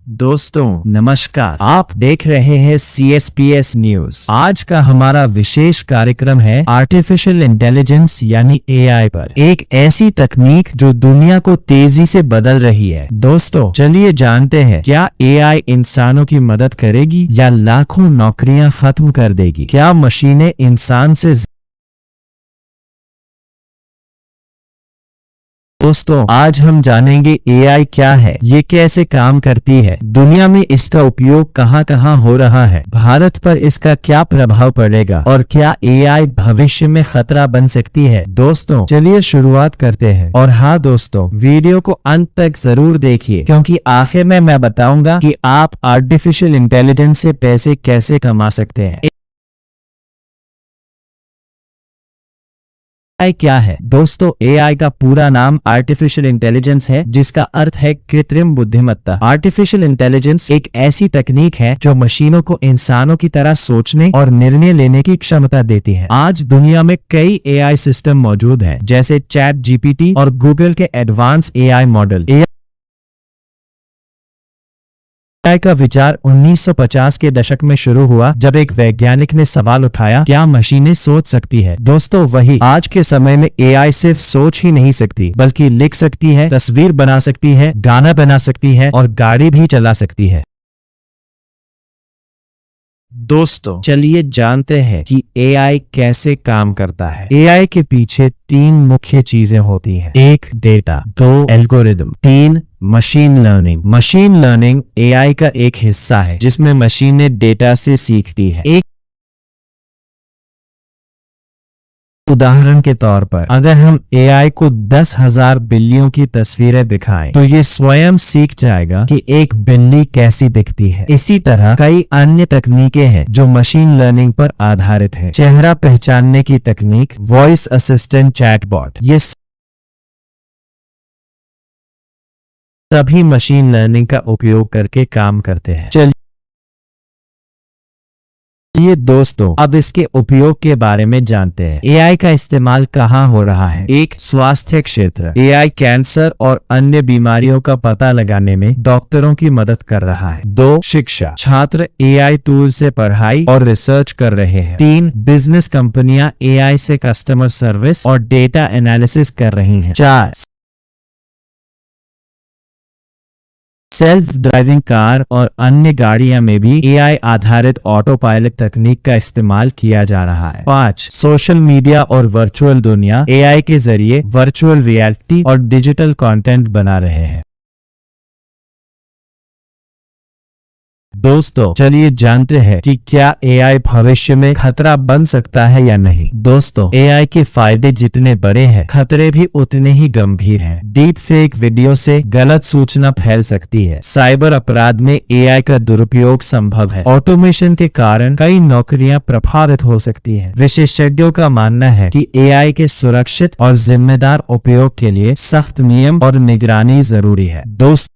दोस्तों नमस्कार, आप देख रहे हैं CSPS न्यूज। आज का हमारा विशेष कार्यक्रम है आर्टिफिशियल इंटेलिजेंस यानी AI पर, एक ऐसी तकनीक जो दुनिया को तेजी से बदल रही है। दोस्तों चलिए जानते हैं, क्या AI इंसानों की मदद करेगी या लाखों नौकरियां खत्म कर देगी? क्या मशीनें इंसान से दोस्तों आज हम जानेंगे AI क्या है, ये कैसे काम करती है, दुनिया में इसका उपयोग कहां कहां हो रहा है, भारत पर इसका क्या प्रभाव पड़ेगा और क्या AI भविष्य में खतरा बन सकती है। दोस्तों चलिए शुरुआत करते हैं। और हाँ दोस्तों, वीडियो को अंत तक जरूर देखिए, क्योंकि आखिर में मैं बताऊंगा कि आप आर्टिफिशियल इंटेलिजेंस से पैसे कैसे कमा सकते हैं। AI क्या है? दोस्तों AI का पूरा नाम आर्टिफिशियल इंटेलिजेंस है, जिसका अर्थ है कृत्रिम बुद्धिमत्ता। आर्टिफिशियल इंटेलिजेंस एक ऐसी तकनीक है जो मशीनों को इंसानों की तरह सोचने और निर्णय लेने की क्षमता देती है। आज दुनिया में कई AI सिस्टम मौजूद हैं, जैसे ChatGPT और गूगल के एडवांस AI मॉडल। AI का विचार 1950 के दशक में शुरू हुआ, जब एक वैज्ञानिक ने सवाल उठाया, क्या मशीनें सोच सकती है? दोस्तों वही, आज के समय में AI सिर्फ सोच ही नहीं सकती, बल्कि लिख सकती है, तस्वीर बना सकती है, गाना बना सकती है और गाड़ी भी चला सकती है। दोस्तों चलिए जानते हैं कि AI कैसे काम करता है। AI के पीछे तीन मुख्य चीजें होती हैं। एक डेटा, दो एल्गोरिदम, तीन machine learning. Machine learning AI का एक हिस्सा है, जिसमें मशीनें डेटा से सीखती है। एक उदाहरण के तौर पर, अगर हम AI को 10,000 बिल्लियों की तस्वीरें दिखाएं, तो ये स्वयं सीख जाएगा कि एक बिल्ली कैसी दिखती है। इसी तरह कई अन्य तकनीकें हैं जो मशीन लर्निंग पर आधारित हैं। चेहरा पहचानने की तकनीक, वॉइस असिस्टेंट, चैटबॉट, ये सभी मशीन लर्निंग का उपयोग करके काम करते हैं। चलिए दोस्तों अब इसके उपयोग के बारे में जानते हैं। AI का इस्तेमाल कहाँ हो रहा है? एक, स्वास्थ्य क्षेत्र। AI कैंसर और अन्य बीमारियों का पता लगाने में डॉक्टरों की मदद कर रहा है। दो, शिक्षा। छात्र AI टूल से पढ़ाई और रिसर्च कर रहे हैं। तीन, बिजनेस कंपनियां AI से कस्टमर सर्विस और डेटा एनालिसिस कर रही हैं। चार, सेल्फ ड्राइविंग कार और अन्य गाड़ियां में भी AI आधारित ऑटो पायलट तकनीक का इस्तेमाल किया जा रहा है। 5, सोशल मीडिया और वर्चुअल दुनिया AI के जरिए वर्चुअल रियलिटी और डिजिटल कंटेंट बना रहे हैं। दोस्तों चलिए जानते हैं कि क्या AI भविष्य में खतरा बन सकता है या नहीं। दोस्तों AI के फायदे जितने बड़े हैं, खतरे भी उतने ही गंभीर हैं। डीप फेक वीडियो से गलत सूचना फैल सकती है। साइबर अपराध में AI का दुरुपयोग संभव है। ऑटोमेशन के कारण कई नौकरियां प्रभावित हो सकती हैं। विशेषज्ञों का मानना है कि AI के सुरक्षित और जिम्मेदार उपयोग के लिए सख्त नियम और निगरानी जरूरी है। दोस्तों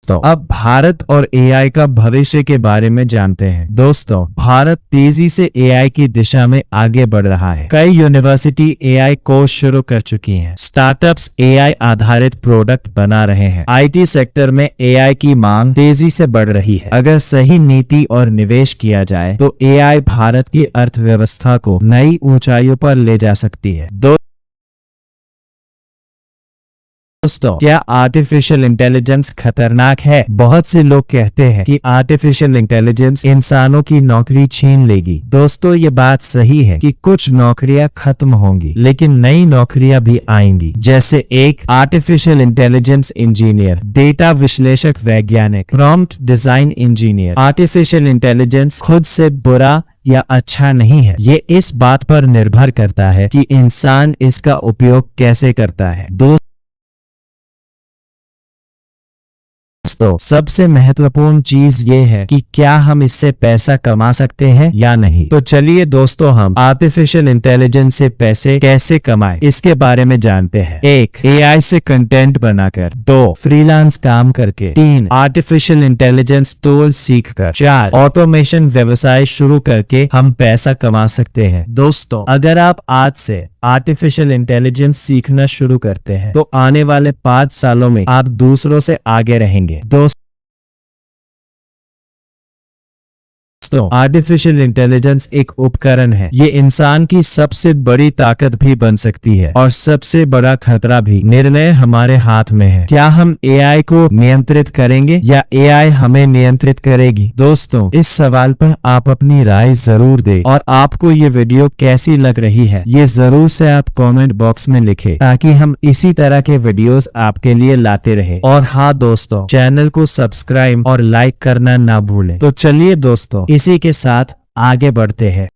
तो अब भारत और AI का भविष्य के बारे में जानते हैं। दोस्तों भारत तेजी से AI की दिशा में आगे बढ़ रहा है। कई यूनिवर्सिटी AI कोर्स शुरू कर चुकी हैं। स्टार्टअप्स AI आधारित प्रोडक्ट बना रहे हैं। IT सेक्टर में AI की मांग तेजी से बढ़ रही है। अगर सही नीति और निवेश किया जाए तो AI भारत की अर्थव्यवस्था को नई ऊंचाइयों पर ले जा सकती है। दोस्तों क्या आर्टिफिशियल इंटेलिजेंस खतरनाक है? बहुत से लोग कहते हैं कि आर्टिफिशियल इंटेलिजेंस इंसानों की नौकरी छीन लेगी। दोस्तों ये बात सही है कि कुछ नौकरियां खत्म होंगी, लेकिन नई नौकरियां भी आएंगी। जैसे एक, आर्टिफिशियल इंटेलिजेंस इंजीनियर, डेटा विश्लेषक वैज्ञानिक, prompt design engineer. Artificial intelligence खुद से बुरा या अच्छा नहीं है, ये इस बात पर निर्भर करता है कि इंसान इसका उपयोग कैसे करता है। दोस्तों सबसे महत्वपूर्ण चीज ये है कि क्या हम इससे पैसा कमा सकते हैं या नहीं। तो चलिए दोस्तों हम आर्टिफिशियल इंटेलिजेंस से पैसे कैसे कमाएं इसके बारे में जानते हैं। 1. एआई से कंटेंट बनाकर। 2. फ्रीलांस काम करके। 3. आर्टिफिशियल इंटेलिजेंस टूल सीखकर। 4. ऑटोमेशन व्यवसाय शुरू करके हम पैसा कमा सकते हैं। दोस्तों अगर आप आज से आर्टिफिशियल इंटेलिजेंस सीखना शुरू करते हैं तो आने वाले 5 सालों में आप दूसरों से आगे रहेंगे। दोस्तों आर्टिफिशियल इंटेलिजेंस एक उपकरण है। ये इंसान की सबसे बड़ी ताकत भी बन सकती है और सबसे बड़ा खतरा भी। निर्णय हमारे हाथ में है। क्या हम एआई को नियंत्रित करेंगे या एआई हमें नियंत्रित करेगी? दोस्तों इस सवाल पर आप अपनी राय जरूर दें और आपको ये वीडियो कैसी लग रही है ये जरूर से आप कमेंट बॉक्स में लिखें ताकि हम इसी तरह के वीडियोस आपके लिए लाते रहे। और हाँ दोस्तों चैनल को सब्सक्राइब और लाइक करना ना भूलें। तो चलिए दोस्तों इसी के साथ आगे बढ़ते हैं।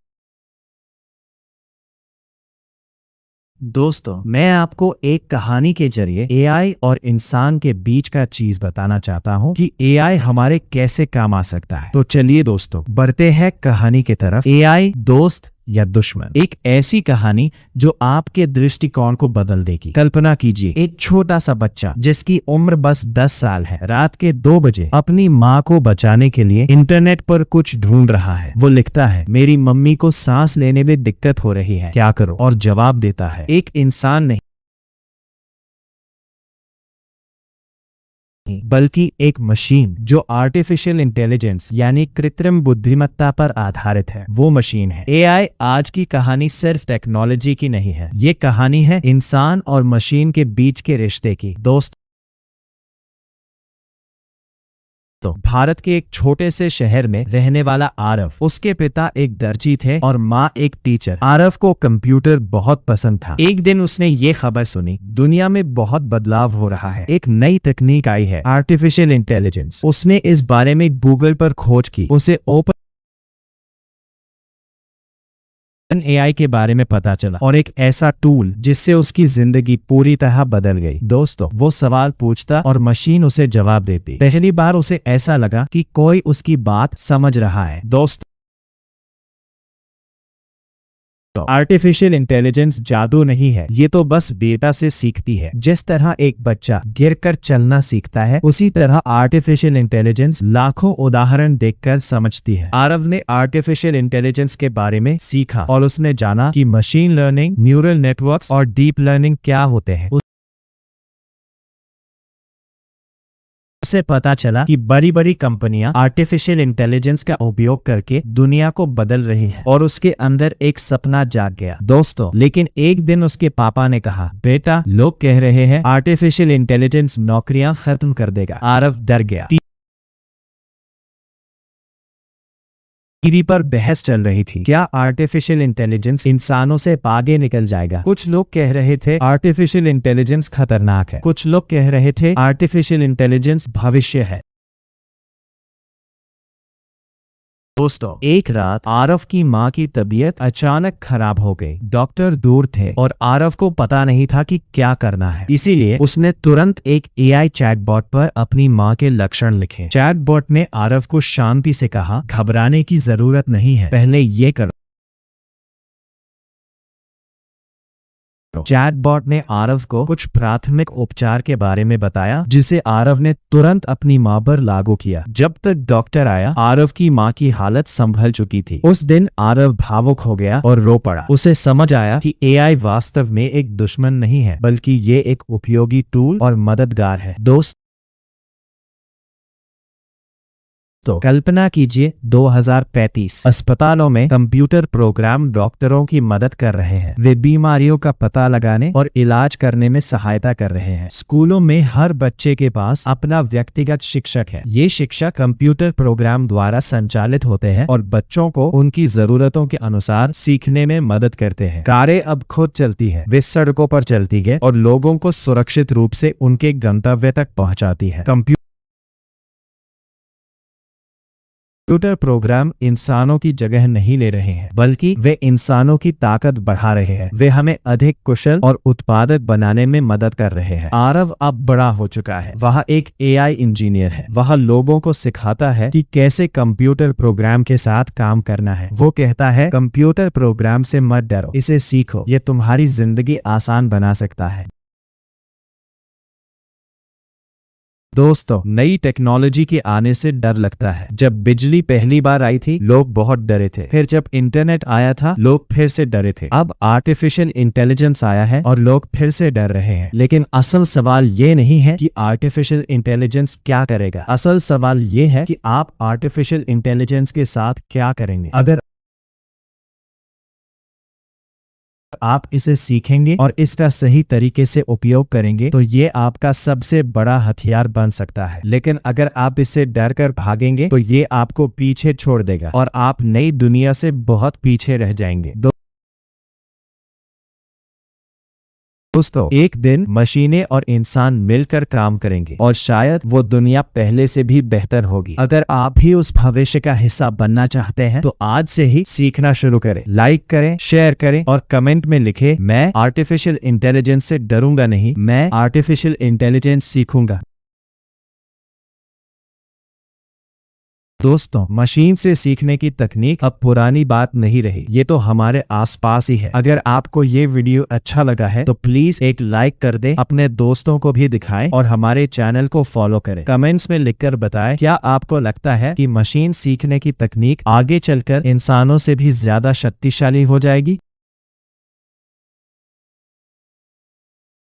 दोस्तों मैं आपको एक कहानी के जरिए एआई और इंसान के बीच का चीज बताना चाहता हूं कि एआई हमारे कैसे काम आ सकता है। तो चलिए दोस्तों बढ़ते हैं कहानी की तरफ। एआई दोस्त या दुश्मन, एक ऐसी कहानी जो आपके दृष्टिकोण को बदल देगी। कल्पना कीजिए एक छोटा सा बच्चा जिसकी उम्र बस 10 साल है रात के 2 बजे अपनी माँ को बचाने के लिए इंटरनेट पर कुछ ढूंढ रहा है। वो लिखता है मेरी मम्मी को सांस लेने में दिक्कत हो रही है, क्या करो? और जवाब देता है एक इंसान नहीं बल्कि एक मशीन जो आर्टिफिशियल इंटेलिजेंस यानी कृत्रिम बुद्धिमत्ता पर आधारित है। वो मशीन है एआई। आज की कहानी सिर्फ टेक्नोलॉजी की नहीं है, ये कहानी है इंसान और मशीन के बीच के रिश्ते की। दोस्त तो भारत के एक छोटे से शहर में रहने वाला आरव, उसके पिता एक दर्जी थे और माँ एक टीचर। आरव को कंप्यूटर बहुत पसंद था। एक दिन उसने ये खबर सुनी दुनिया में बहुत बदलाव हो रहा है, एक नई तकनीक आई है आर्टिफिशियल इंटेलिजेंस। उसने इस बारे में गूगल पर खोज की, उसे ओपन एआई के बारे में पता चला और एक ऐसा टूल जिससे उसकी जिंदगी पूरी तरह बदल गई। दोस्तों वो सवाल पूछता और मशीन उसे जवाब देती। पहली बार उसे ऐसा लगा कि कोई उसकी बात समझ रहा है। दोस्तों आर्टिफिशियल इंटेलिजेंस जादू नहीं है, ये तो बस डेटा से सीखती है। जिस तरह एक बच्चा गिरकर चलना सीखता है उसी तरह आर्टिफिशियल इंटेलिजेंस लाखों उदाहरण देखकर समझती है। आरव ने आर्टिफिशियल इंटेलिजेंस के बारे में सीखा और उसने जाना कि मशीन लर्निंग, न्यूरल नेटवर्क्स और डीप लर्निंग क्या होते हैं। उसे पता चला कि बड़ी बड़ी कंपनियां आर्टिफिशियल इंटेलिजेंस का उपयोग करके दुनिया को बदल रही है और उसके अंदर एक सपना जाग गया। दोस्तों लेकिन एक दिन उसके पापा ने कहा बेटा लोग कह रहे हैं आर्टिफिशियल इंटेलिजेंस नौकरियां खत्म कर देगा। आरव डर गया। टीवी पर बहस चल रही थी, क्या आर्टिफिशियल इंटेलिजेंस इंसानों से आगे निकल जाएगा? कुछ लोग कह रहे थे आर्टिफिशियल इंटेलिजेंस खतरनाक है, कुछ लोग कह रहे थे आर्टिफिशियल इंटेलिजेंस भविष्य है। दोस्तों एक रात आरव की माँ की तबीयत अचानक खराब हो गई। डॉक्टर दूर थे और आरव को पता नहीं था कि क्या करना है, इसीलिए उसने तुरंत एक एआई चैटबॉट पर अपनी माँ के लक्षण लिखे। चैटबॉट ने आरव को शांति से कहा घबराने की जरूरत नहीं है, पहले ये करो। चैटबॉट ने आरव को कुछ प्राथमिक उपचार के बारे में बताया जिसे आरव ने तुरंत अपनी मां पर लागू किया। जब तक डॉक्टर आया आरव की मां की हालत संभल चुकी थी। उस दिन आरव भावुक हो गया और रो पड़ा। उसे समझ आया कि एआई वास्तव में एक दुश्मन नहीं है बल्कि ये एक उपयोगी टूल और मददगार है। दोस्त तो कल्पना कीजिए 2035 अस्पतालों में कंप्यूटर प्रोग्राम डॉक्टरों की मदद कर रहे हैं। वे बीमारियों का पता लगाने और इलाज करने में सहायता कर रहे हैं। स्कूलों में हर बच्चे के पास अपना व्यक्तिगत शिक्षक है। ये शिक्षक कंप्यूटर प्रोग्राम द्वारा संचालित होते हैं और बच्चों को उनकी जरूरतों के अनुसार सीखने में मदद करते हैं। कारें अब खुद चलती है, वे सड़कों पर चलती है और लोगों को सुरक्षित रूप से उनके गंतव्य तक पहुँचाती है। कंप्यूटर प्रोग्राम इंसानों की जगह नहीं ले रहे हैं, बल्कि वे इंसानों की ताकत बढ़ा रहे हैं। वे हमें अधिक कुशल और उत्पादक बनाने में मदद कर रहे हैं। आरव अब बड़ा हो चुका है। वह एक एआई इंजीनियर है। वह लोगों को सिखाता है कि कैसे कंप्यूटर प्रोग्राम के साथ काम करना है। वो कहता है, कंप्यूटर प्रोग्राम से मत डरो, इसे सीखो, ये तुम्हारी जिंदगी आसान बना सकता है। दोस्तों, नई टेक्नोलॉजी के आने से डर लगता है। जब बिजली पहली बार आई थी, लोग बहुत डरे थे। फिर जब इंटरनेट आया था, लोग फिर से डरे थे। अब आर्टिफिशियल इंटेलिजेंस आया है और लोग फिर से डर रहे हैं। लेकिन असल सवाल ये नहीं है कि आर्टिफिशियल इंटेलिजेंस क्या करेगा। असल सवाल ये है कि आप आर्टिफिशियल इंटेलिजेंस के साथ क्या करेंगे। अगर आप इसे सीखेंगे और इसका सही तरीके से उपयोग करेंगे तो ये आपका सबसे बड़ा हथियार बन सकता है। लेकिन अगर आप इससे डर कर भागेंगे तो ये आपको पीछे छोड़ देगा और आप नई दुनिया से बहुत पीछे रह जाएंगे। दोस्तों, एक दिन मशीनें और इंसान मिलकर काम करेंगे और शायद वो दुनिया पहले से भी बेहतर होगी। अगर आप भी उस भविष्य का हिस्सा बनना चाहते हैं तो आज से ही सीखना शुरू करें। लाइक करें, शेयर करें और कमेंट में लिखें, मैं आर्टिफिशियल इंटेलिजेंस से डरूंगा नहीं, मैं आर्टिफिशियल इंटेलिजेंस सीखूंगा। दोस्तों, मशीन से सीखने की तकनीक अब पुरानी बात नहीं रही। ये तो हमारे आसपास ही है। अगर आपको ये वीडियो अच्छा लगा है तो प्लीज एक लाइक कर दे, अपने दोस्तों को भी दिखाएं और हमारे चैनल को फॉलो करें। कमेंट्स में लिखकर बताएं, क्या आपको लगता है कि मशीन सीखने की तकनीक आगे चलकर इंसानों से भी ज्यादा शक्तिशाली हो जाएगी।